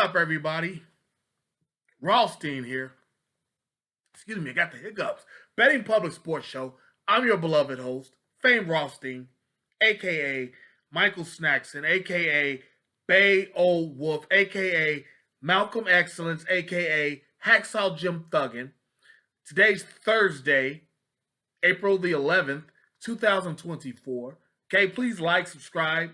up, everybody? Rothstein here. Excuse me, I got the hiccups. Betting Public Sports Show. I'm your beloved host, Fame Rothstein, aka Michael Snackson, aka Bay Old Wolf, aka Malcolm Excellence, aka Hacksaw Jim Thuggin. Today's Thursday, April the 11th, 2024. Okay, please like, subscribe,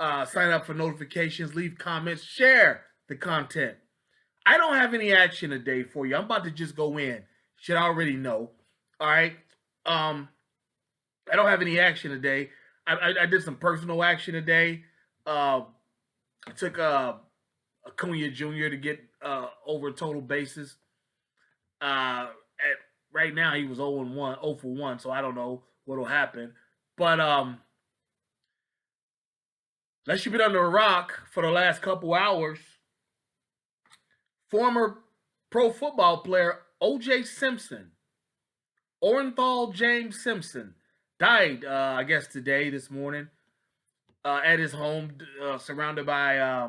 sign up for notifications, leave comments, share the content. I don't have any action today for you. I'm about to just go in. Should already know. All right. I don't have any action today. I did some personal action today. I took Acuna Jr. to get over total bases. Right now he was 0-1, 0 for 1, so I don't know what'll happen. But unless you've been under a rock for the last couple hours, former pro football player O.J. Simpson, Orenthal James Simpson, died, I guess today, this morning, at his home, surrounded by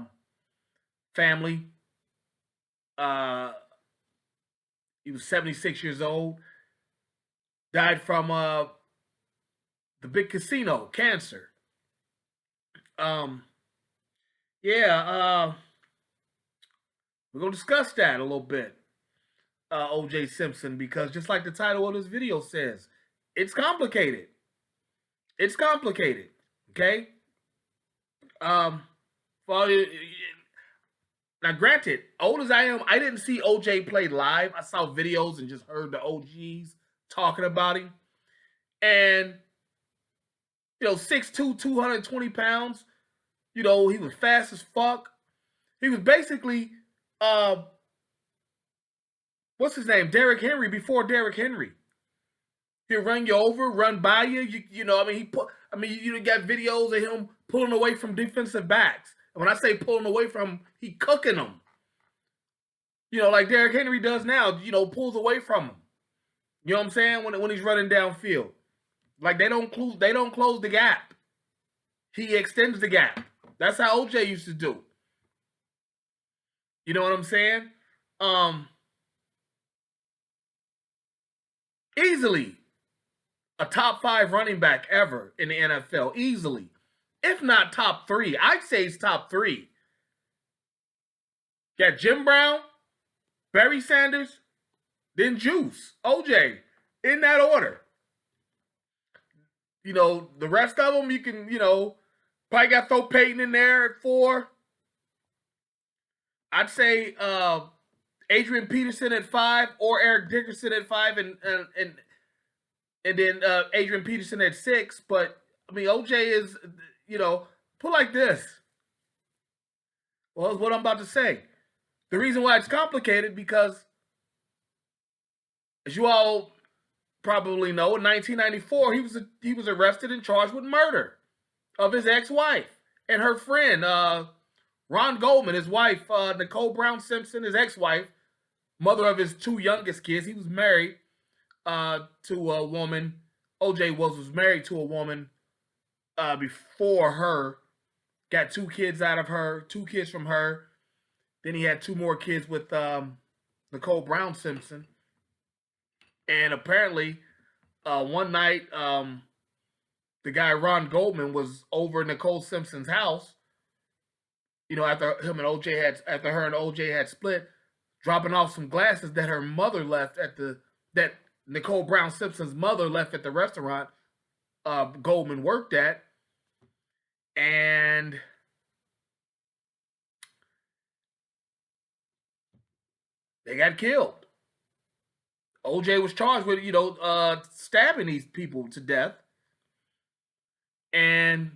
family. He was 76 years old. Died from the big casino, cancer. We're going to discuss that a little bit, O.J. Simpson, because just like the title of this video says, it's complicated. It's complicated, okay? Now, granted, old as I am, I didn't see O.J. play live. I saw videos and just heard the OGs talking about him. And, 6'2", 220 pounds. He was fast as fuck. He was basically, what's his name? Derrick Henry before Derrick Henry. He'll run you over, run by you. You got videos of him pulling away from defensive backs. And when I say pulling away from, he cooking them. Like Derrick Henry does now. Pulls away from him. You know what I'm saying? When he's running downfield, like they don't close the gap. He extends the gap. That's how OJ used to do. You know what I'm saying? Easily a top 5 running back ever in the NFL. Easily. If not top 3. I'd say he's top 3. Got Jim Brown, Barry Sanders, then Juice, OJ, in that order. The rest of them, you can, probably got to throw Peyton in there at 4. I'd say Adrian Peterson at 5 or Eric Dickerson at 5 and then Adrian Peterson at 6. But, OJ is, put like this. Well, that's what I'm about to say. The reason why it's complicated because, as you all probably know, in 1994, he was arrested and charged with murder of his ex-wife and her friend, Ron Goldman, his wife, Nicole Brown Simpson, his ex-wife, mother of his 2 youngest kids. He was married to a woman. OJ was married to a woman before her. Got 2 kids out of her, 2 kids from her. Then he had 2 more kids with Nicole Brown Simpson. And apparently, one night, the guy Ron Goldman was over Nicole Simpson's house. After her and OJ had split, dropping off some glasses that her mother left that Nicole Brown Simpson's mother left at the restaurant Goldman worked at, and they got killed. OJ was charged with, stabbing these people to death. And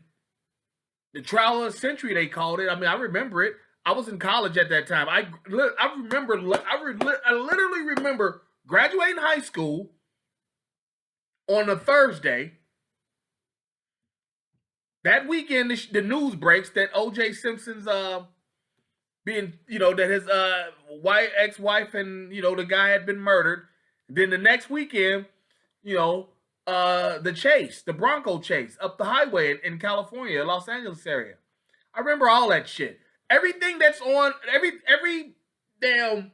the trial of the century, they called it. I remember it. I was in college at that time. I literally remember graduating high school on a Thursday. That weekend, the news breaks that O.J. Simpson's being, that his ex-wife and, the guy had been murdered. Then the next weekend, the Bronco chase up the highway in California, Los Angeles area. I remember all that shit. everything that's on every damn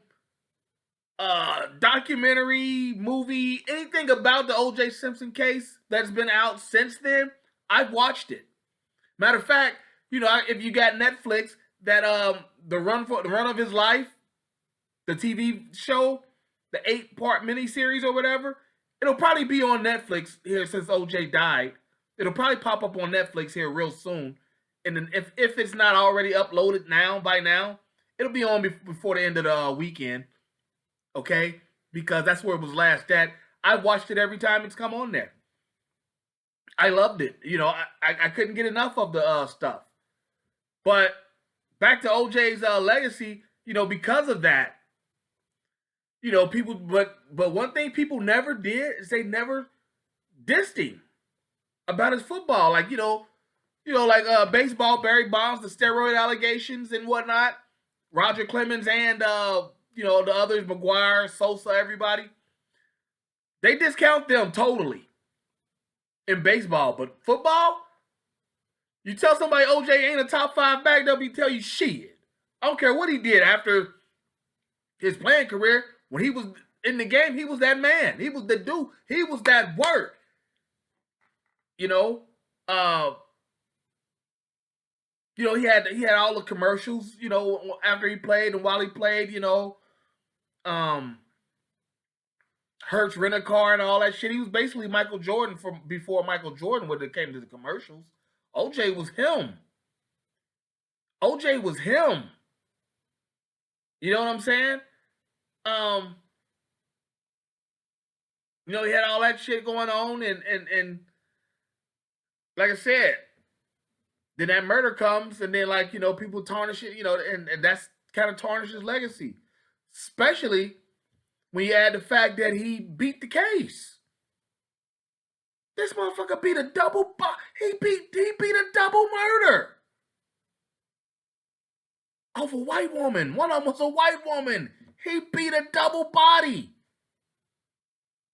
documentary, movie, anything about the O.J. Simpson case that's been out since then, I've watched it. Matter of fact, if you got Netflix, that the run of his life, the TV show, the 8-part miniseries or whatever, it'll probably be on Netflix here since OJ died. It'll probably pop up on Netflix here real soon. And then if it's not already uploaded by now, it'll be on before the end of the weekend. Okay? Because that's where it was last at. I watched it every time it's come on there. I loved it. I couldn't get enough of the stuff. But back to OJ's legacy, because of that, people, but one thing people never did is they never dissed him about his football. Like, like baseball, Barry Bonds, the steroid allegations and whatnot, Roger Clemens and, the others, McGuire, Sosa, everybody. They discount them totally in baseball. But football, you tell somebody OJ ain't a top 5 back, they'll tell you shit. I don't care what he did after his playing career. When he was in the game, he was that man. He was the dude. He was that work. He had all the commercials, after he played and while he played, Hertz rent a car and all that shit. He was basically Michael Jordan from before Michael Jordan when it came to the commercials. OJ was him. OJ was him. You know what I'm saying? He had all that shit going on, and like I said, then that murder comes, and then people tarnish it, and that's kind of tarnishes his legacy, especially when you add the fact that he beat the case. This motherfucker beat a double. He beat a double murder of a white woman. One of them was a white woman. He beat a double body.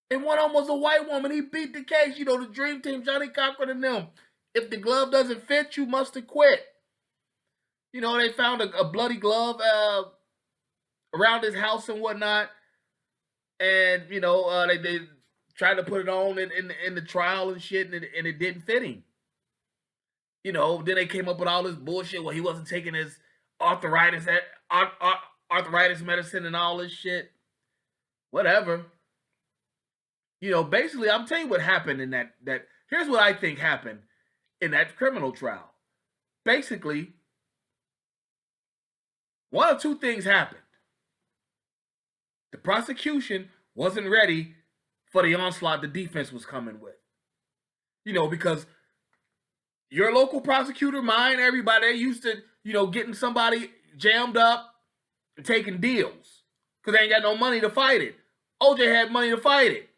And one of them was a white woman. He beat the case. The Dream Team, Johnny Cochran and them. If the glove doesn't fit, you must have quit. They found a bloody glove around his house and whatnot. And, they tried to put it on in the trial and shit, and it didn't fit him. Then they came up with all this bullshit. Well, he wasn't taking his arthritis medicine and all this shit. Whatever. Basically, I'm telling you what happened in that. Here's what I think happened in that criminal trial. Basically, one of two things happened. The prosecution wasn't ready for the onslaught the defense was coming with. Because your local prosecutor, mine, everybody, they used to, getting somebody jammed up and taking deals because they ain't got no money to fight it. OJ had money to fight it.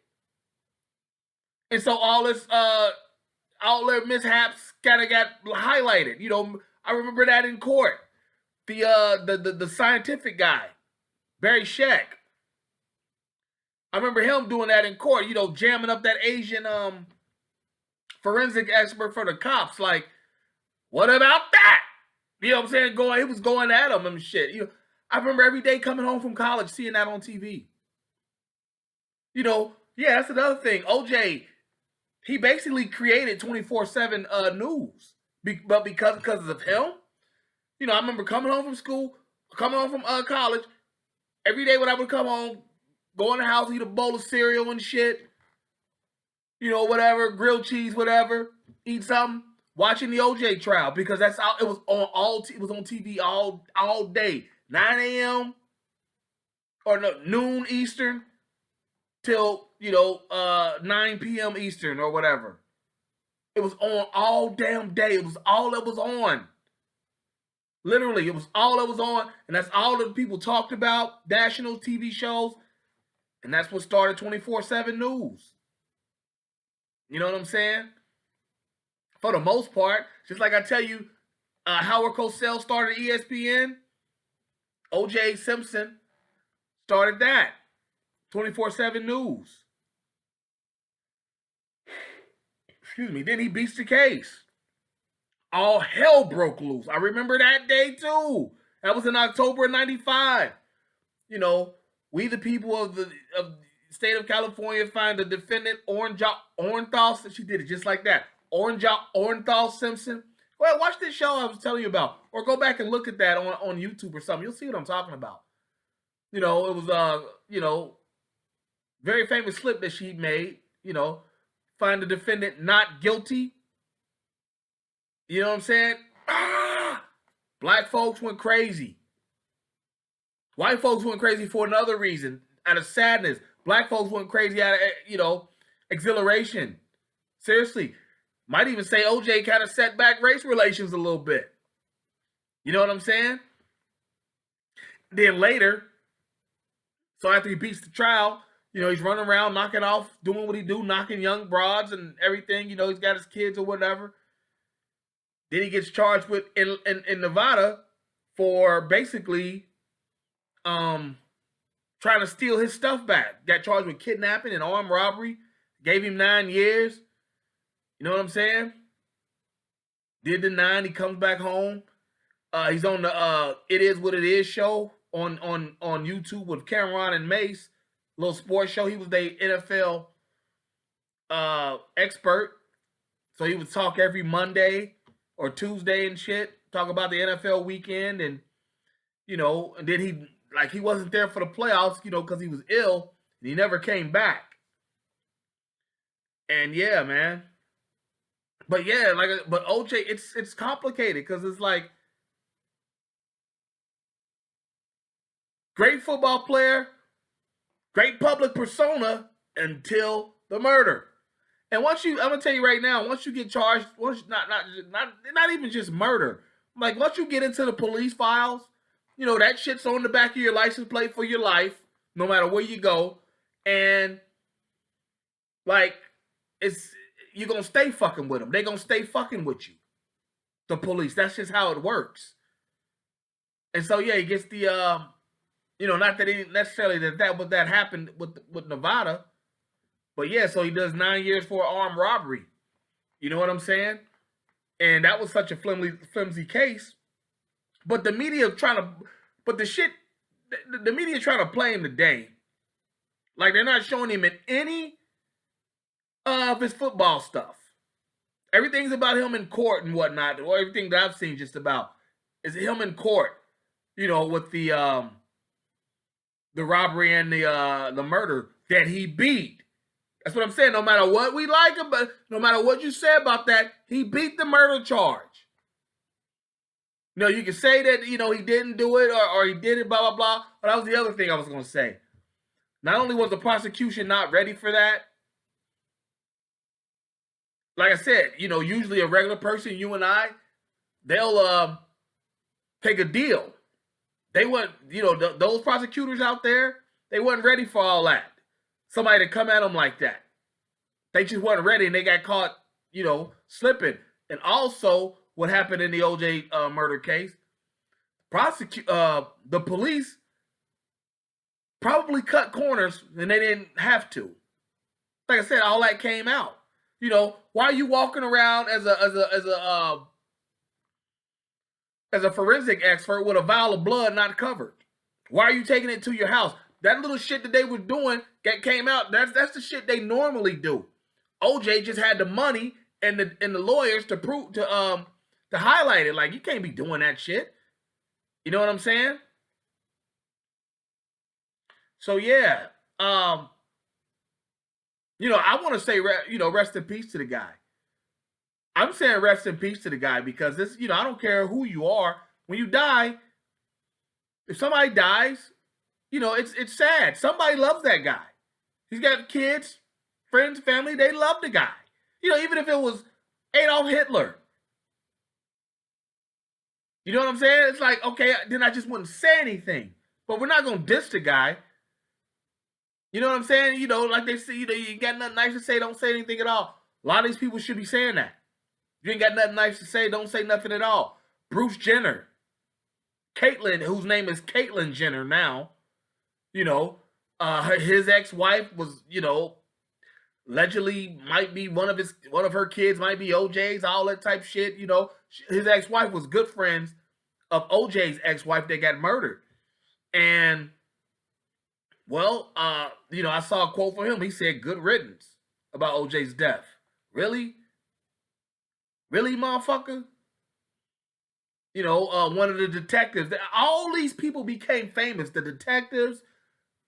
And so all their mishaps kind of got highlighted. I remember that in court. The scientific guy, Barry Scheck. I remember him doing that in court, jamming up that Asian forensic expert for the cops. Like, what about that? You know what I'm saying? He was going at him and shit. I remember every day coming home from college seeing that on TV. Yeah, that's another thing. OJ, he basically created 24/7 news, but because of him, I remember coming home from college, every day when I would come home, go in the house, eat a bowl of cereal and shit, whatever, grilled cheese, whatever, eat something, watching the OJ trial because that's all. It was on TV all day, 9 a.m. or no, noon Eastern till 9 p.m. Eastern or whatever. It was on all damn day. It was all that was on. Literally, it was all that was on, and that's all that people talked about, national TV shows, and that's what started 24/7 news. You know what I'm saying? For the most part, just like I tell you, Howard Cosell started ESPN, O.J. Simpson started that. 24/7 news. Excuse me. Then he beats the case. all hell broke loose. I remember that day too. That was in October of '95. You know, we the people of the state of California find the defendant Orenthal. She did it just like that. Orenthal Simpson. Well, watch this show I was telling you about, or go back and look at that on YouTube or something. You'll see what I'm talking about. You know, it was very famous slip that she made. You know, find the defendant not guilty. You know what I'm saying? Black folks went crazy. White folks went crazy for another reason, out of sadness. Black folks went crazy out of, exhilaration. Seriously. Might even say OJ kind of set back race relations a little bit. You know what I'm saying? Then later, so after he beats the trial, he's running around knocking off, doing what he do, knocking young broads and everything. He's got his kids or whatever. Then he gets charged with in Nevada for basically trying to steal his stuff back. Got charged with kidnapping and armed robbery. Gave him 9 years. You know what I'm saying? Did the 9. He comes back home. He's on the It Is What It Is show on YouTube with Cameron and Mace. Little sports show. He was the NFL expert. So he would talk every Monday or Tuesday and shit. Talk about the NFL weekend and, and then he wasn't there for the playoffs, because he was ill and he never came back. And yeah, man. But yeah, but OJ, it's complicated because it's like great football player, great public persona until the murder. And I'm gonna tell you right now, once you get charged, not even just murder, like once you get into the police files, that shit's on the back of your license plate for your life, no matter where you go, and you're gonna stay fucking with them. They're gonna stay fucking with you. The police. That's just how it works. And so yeah, he gets the not that it necessarily that happened with Nevada. But yeah, so he does 9 years for armed robbery. You know what I'm saying? And that was such a flimsy case. But the media the media trying to play him today. Like they're not showing him in any of his football stuff. Everything's about him in court and whatnot, or everything that I've seen just about is him in court, with the robbery and the murder that he beat. That's what I'm saying. No matter what we like about, no matter what you say about that, he beat the murder charge. You can say that, he didn't do it or he did it, blah, blah, blah. But that was the other thing I was going to say. Not only was the prosecution not ready for that, like I said, usually a regular person, you and I, they'll take a deal. They weren't, those prosecutors out there, they weren't ready for all that. Somebody to come at them like that. They just weren't ready and they got caught, slipping. And also, what happened in the OJ murder case, the police probably cut corners and they didn't have to. Like I said, all that came out. Why are you walking around as a forensic expert with a vial of blood not covered? Why are you taking it to your house? That little shit that they were doing that came out, that's the shit they normally do. OJ just had the money and the lawyers to highlight it. Like, you can't be doing that shit. You know what I'm saying? So yeah, I want to say, rest in peace to the guy. I'm saying rest in peace to the guy because this, I don't care who you are. When you die, if somebody dies, it's sad. Somebody loves that guy. He's got kids, friends, family. They love the guy. Even if it was Adolf Hitler. You know what I'm saying? It's like, okay, then I just wouldn't say anything. But we're not going to diss the guy. You know what I'm saying? Like they say, you got nothing nice to say, don't say anything at all. A lot of these people should be saying that. You ain't got nothing nice to say, don't say nothing at all. Bruce Jenner. Caitlyn, whose name is Caitlyn Jenner now. His ex-wife was, allegedly might be one of her kids might be OJ's, all that type shit. You know, his ex-wife was good friends of OJ's ex-wife that got murdered. And well, you know, I saw a quote from him. He said, "Good riddance" about OJ's death. Really, really, motherfucker. You know, one of the detectives. All these people became famous. The detectives,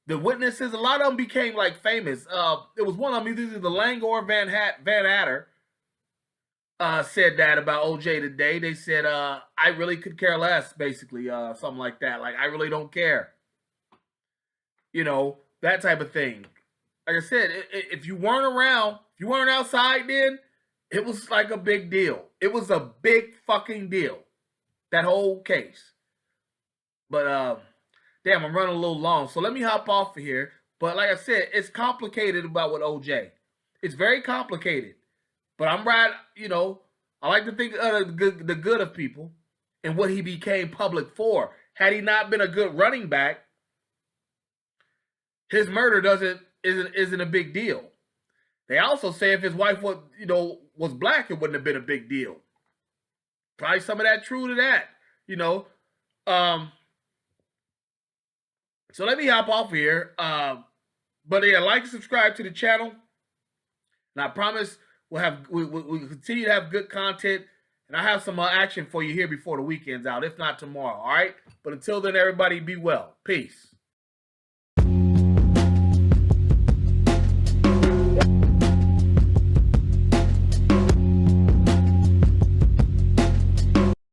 the witnesses, a lot of them became like famous. It was one of them, either the Lang or Van Hatter, said that about OJ today. They said, "I really could care less," basically, something like that. Like, I really don't care. You know, that type of thing. Like I said, if you weren't around, if you weren't outside, then it was like a big deal. It was a big fucking deal. That whole case. But damn, I'm running a little long, so let me hop off of here. But like I said, it's complicated about with OJ. It's very complicated. But I'm right. You know, I like to think of the good of people and what he became public for. Had he not been a good running back, his murder isn't a big deal. They also say if his wife was black, it wouldn't have been a big deal. Probably some of that true to that, you know. Um, so let me hop off here. But yeah, like and subscribe to the channel, and I promise we'll continue to have good content, and I have some action for you here before the weekend's out, if not tomorrow. All right. But until then, everybody be well. Peace.